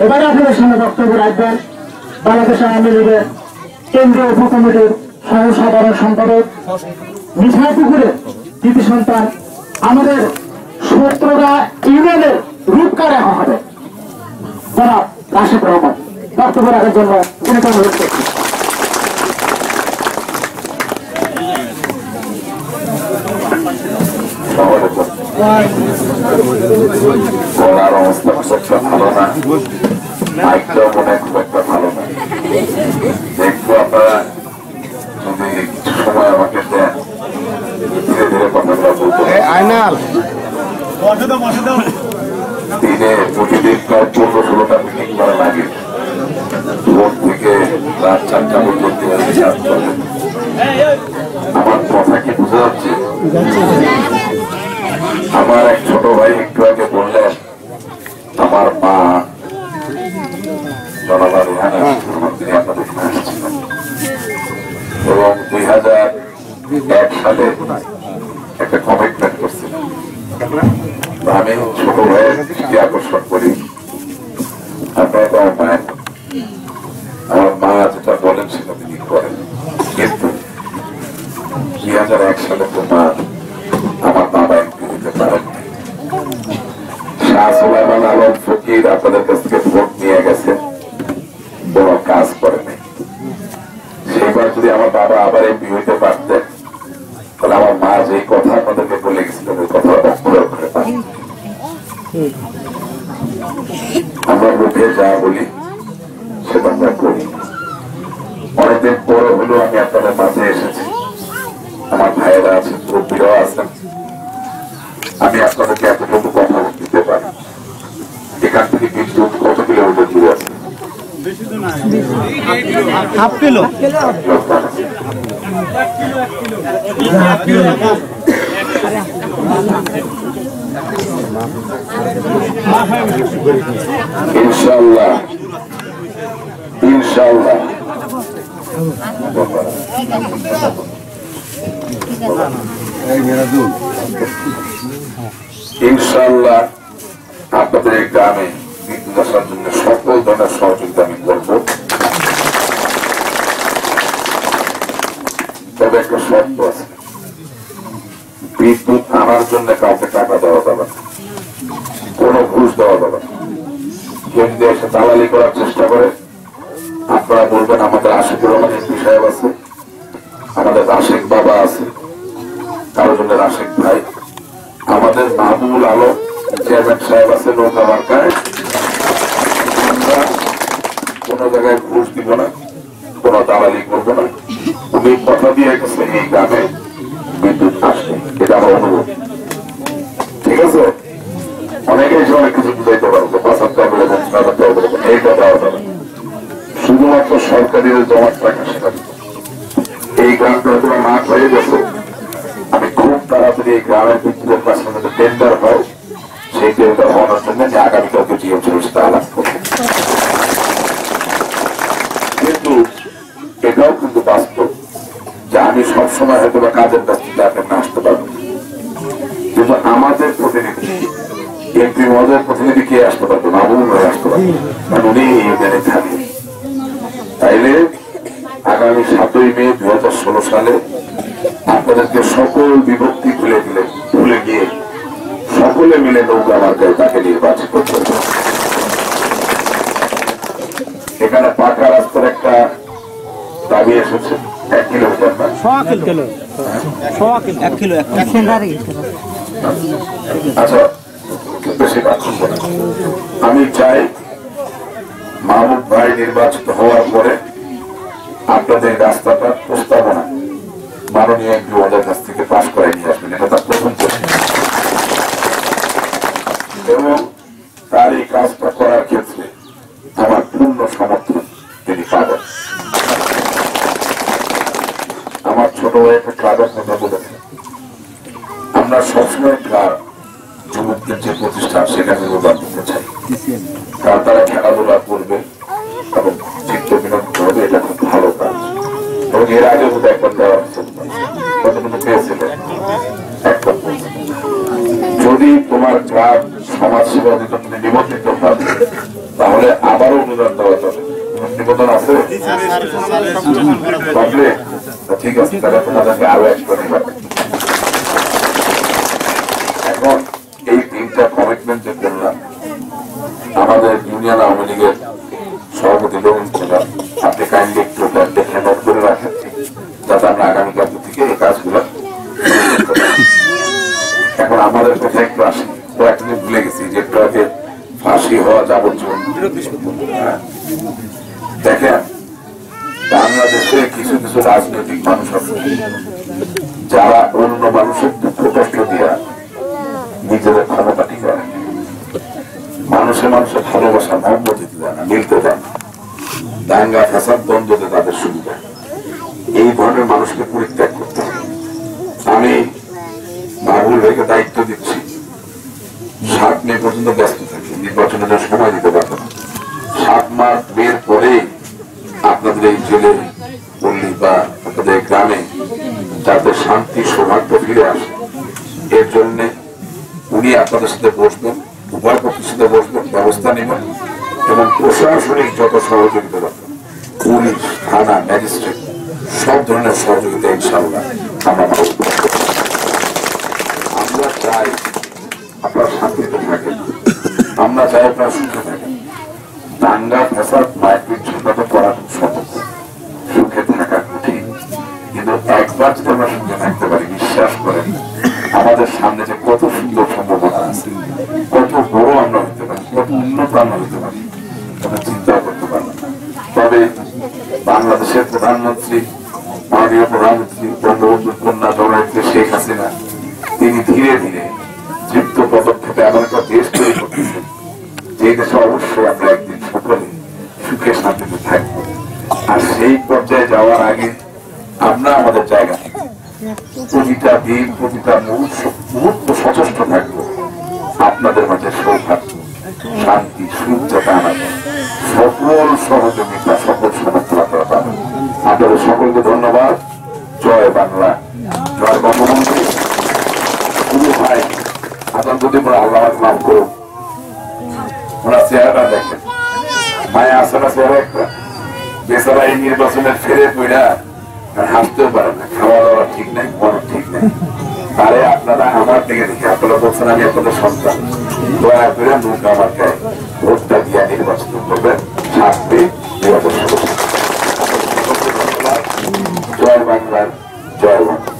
এবারে আপনাদের সামনে বক্তব্য রাখবেন বাংলাদেশ আওয়ামী লীগের কেন্দ্রীয় উপকমিটির সহ সাধারণ সম্পাদক মিঠাপুকুরের কৃতি সন্তান আমাদের সূত্ররা ইউনিয়নের রূপকার এখন হবে জনাব রাশেদ রহমান বক্তব্য রাখার জন্য তিনি অনুরোধ করছি। গলার অবস্থা খুব একটা ভালো না, মাইকটাও মনে খুব একটা ভালো না। দেখবো আপনারা যদি কিছু সময় আমাকে দেন ধীরে ধীরে কথাগুলো বলতে। দিনে প্রতিদিন প্রায় 15-16টা মিটিং করা লাগে, ভোর থেকে রাত 4টা পর্যন্ত। আমার কথা কি বুঝা যাচ্ছে? আমার এক ছোট ভাই একটু আগে বললেন আমার মা জনাবা রেহানা তিনি আপনাদের এসেছিলেন এবং 2001 সালে একটা কমিটমেন্ট করছিলেন। আমি ছোট ভাইয়ের দৃষ্টি আকর্ষণ করি, আপনারা তো আমার মা যেটা বলেন সেটা তিনি করেন। কিন্তু 2001 সালে তো মা আমার বাবা এমপি হতে পারেন। শাহ সুলাইমান আলম ফকির আপনাদের কাছ থেকে ভোট নিয়ে গেছে, বড় কাজ করেনি। সেইবার যদি আমার বাবা আবার এমপি হইতে পারতেন তাহলে আমার মা যে কথা আপনাদেরকে বলে গেছিলেন ওই কথা অক্ষরে অক্ষরে পারতেন। আমরা মুখে যা বলি সেটা আমরা করি। অনেকদিন পর হলো আমি আপনাদের মাঝে এসেছি, আমার ভাইয়েরা আছেন, মুরব্বীরাও আছেন। আমি আপনাদেরকে এতটুকু কথা দিতে পারি, এখান থেকে বিদ্যুৎ কত কিলোমিটার দূরে আছে? ইনশাআল্লাহ ইনশাআল্লাহ ইনশাআল্লাহ আপনাদের এই গ্রামে বিদ্যুৎ আসার জন্য সকল ধরনের সহযোগিতা আমি করবো। তবে একটা শর্ত আছে, বিদ্যুৎ আনার জন্য কাউকে টাকা দেওয়া যাবে না, কোনো ঘুষ দেওয়া যাবে না। কেউ যদি এসে দালালি করার চেষ্টা করে আপনারা বলবেন আমাদের আশিকুর রহমান এমপি সাহেব আছে, আমাদের রাশেক বাবা আছে, কারোর জন্য রাশেক ভাই, আমাদের মাহবুবুল আলম চেয়ারম্যান সাহেব আছে নৌকা মার্কায়। আমরা কোন জায়গায় ঘুষ দিব না, কোন দালালি করবো না। উনি কথা দিয়ে গেছে এই গ্রামে বিদ্যুৎ আসবে, এটা আমার অনুরোধ। ঠিক আছে? অনেকে এসে অনেক কিছু বুঝাইতে পারবো, 75 বলে 75 বলে, এইটা দেওয়া যাবে শুধুমাত্র সরকারি জমার টাকা সেটা দিব। এই গ্রামটা হয়তো মাঠ হয়ে গেছে, আমি খুব তাড়াতাড়ি এই গ্রামের বিদ্যুতের পাশে টেন্ডার হয়, সেই টেন্ডার হওয়ার জন্য যে আগামীকালকে জিএম ছিল সেটা আলাপ করবো। কিন্তু এটাও কিন্তু বাস্তব যে আমি সবসময় হয়তো বা কাজের কাছ থেকে আপনাকে আসতে পারবো, কিন্তু আমাদের প্রতিনিধি এমপি মহোদয়ের প্রতিনিধি কে আসতে পারবে? মাহবুব ভাই আসতে পারবে, কারণ উনি এই ইউনিয়নে থাকেন। তাইলে আগামী 7ই মে 2016 সালে আপনাদেরকে সকল বিভক্তি ভুলে গিয়ে সকলে মিলে নৌকা মার্কায় তাকে নির্বাচিত করতে হবে। এখানে পাকা রাস্তার একটা দাবি এসেছে 1 কিলোমিটার না, আচ্ছা বেশি পাচ্ছি। আমি চাই মাহবুব ভাই নির্বাচিত হওয়ার পরে আপনাদের রাস্তাটা প্রস্তাবনা মাননীয় এমপি মহোদয়ের কাছ থেকে পাস করে নিয়ে আসবেন, এটা তার প্রথম প্রশ্ন। এবং তার এই কাজটা করার ক্ষেত্রে আমার পূর্ণ সমর্থন তিনি পাবেন। আমার ছোট ভাই একটা ক্লাবের কথা বলেছে, আমরা সবসময় ক্লাব যুবকদের যে প্রতিষ্ঠান সেখানে অনুদান দিতে চাই, কারণ তারা খেলাধুলা করবে এবং চিত্ত বিনোদন করবে, এটা খুব ভালো কাজ। এবং এর আগে বোধ একবার দেওয়া হচ্ছে, কতটুকু পেয়েছিলেন? একবার। যদি তোমার ক্লাব সমাজ সেবা দিতে তুমি নিবন্ধিত হবে তাহলে আবারও অনুদান দেওয়া যাবে, নিবেদন আছে? ঠিক আছে, তাহলে তোমাদেরকে আরো একবার এখন এই তিনটা কমিটমেন্ট যে করলাম, আমাদের ইউনিয়ন আওয়ামী লীগের সভাপতি রবীন্দ্র, আপনি কাইন্ডলি একটু দেখে নোট করে রাখেন, যাতে আমরা আগামীকাল থেকে এই কাজগুলো। এখন আমাদের কথা একটু আসি, কয়েকদিন ভুলে গেছি যে একটু আগে ফাঁসি হওয়া যাবজ্জীবন। দেখেন, বাংলাদেশে কিছু কিছু রাজনৈতিক মানুষ আছে যারা অন্য মানুষের দুঃখ কষ্ট দিয়া নিজেদের ক্ষমতা ঠিক করে, মানুষের ভালোবাসা মহব্বত দিতে দেয় না, মিলতে দেয় না, দাঙ্গা ফাসাদ দ্বন্দ্বতে তাদের সুবিধা। এই ধরনের মানুষকে পরিত্যাগ করতে হবে। আমি মাহবুল ভাইকে দায়িত্ব দিচ্ছি, 7 মে পর্যন্ত ব্যস্ত থাকি, নির্বাচনের সময় দিতে পারবো না। 7 মাস বের পরে আপনাদের এই জেলে পল্লী বা আপনাদের গ্রামে যাতে শান্তি সৌভাগ্য ফিরে আসে, এর জন্য উনি আপনাদের সাথে বসবেন, উভয় পক্ষের সাথে বসবেন, ব্যবস্থা নেবেন এবং প্রশাসনিক যত সহযোগিতা দরকার, পুলিশ, থানা, ম্যাজিস্ট্রেট সব ধরনের সহযোগিতা ইনশাআল্লাহ আমরা পাবো। আমরা চাই আপনারা শান্তিতে থাকেন, আমরা চাই আপনারা সুখে থাকেন। দাঙ্গা ফ্যাসাদ মারপিট ঝামেলা করা সম্ভব, সুখে থাকা কঠিন, কিন্তু একবার যদি আমরা সুখে থাকতে পারি, বিশ্বাস করেন আমাদের সামনে যে কত সুন্দর সম্ভাবনা আছে, কত বড় আমরা হইতে পারি, কত উন্নত আমরা হইতে পারি, কোনো চিন্তাও করতে পারবো না। তবে বাংলাদেশের প্রধানমন্ত্রী, মাননীয় প্রধানমন্ত্রী বঙ্গবন্ধুর কন্যা জননেত্রী শেখ হাসিনা, তিনি ধীরে ধীরে যুক্ত পদক্ষেপে এমন একটা দেশ তৈরি করতেছেন যে দেশে অবশ্যই আমরা একদিন সকলে সুখে শান্তিতে থাকবো। আর সেই পর্যায়ে যাওয়ার আগে আমরা আমাদের জায়গা থেকে প্রতিটা দিন, প্রতিটা মুহূর্ত সচেষ্ট থাকবো আপনাদের মাঝে সৌভাগ্য, শান্তি, সুখ যাতে আনা যায়, সকল সহযোগিতা, সকল সমর্থন আপনারা পাবেন। আপনাদের সকলকে ধন্যবাদ। জয় বাংলা, জয় বঙ্গবন্ধু। শুরু হয় আপনার যদি আল্লাহ মাফ করুন, ওনার চেহারাটা দেখেন, মায়া আসে না চেহারা একটা, বেচারা এই নির্বাচনের ফেরে পড়া হাসতেও পারে না, খাওয়া দাওয়া ঠিক নাই, মনে ঠিক নাই। তারে আপনারা আমার দিকে দেখে আপনারা বলছেন আমি আপনাদের সন্তান, দয়া করে মুখ আমার গায়ে ভোটটা দিয়ে নির্বাচন করবেন। 7 মে 2016। জয় বাংলা, জয় বাংলা।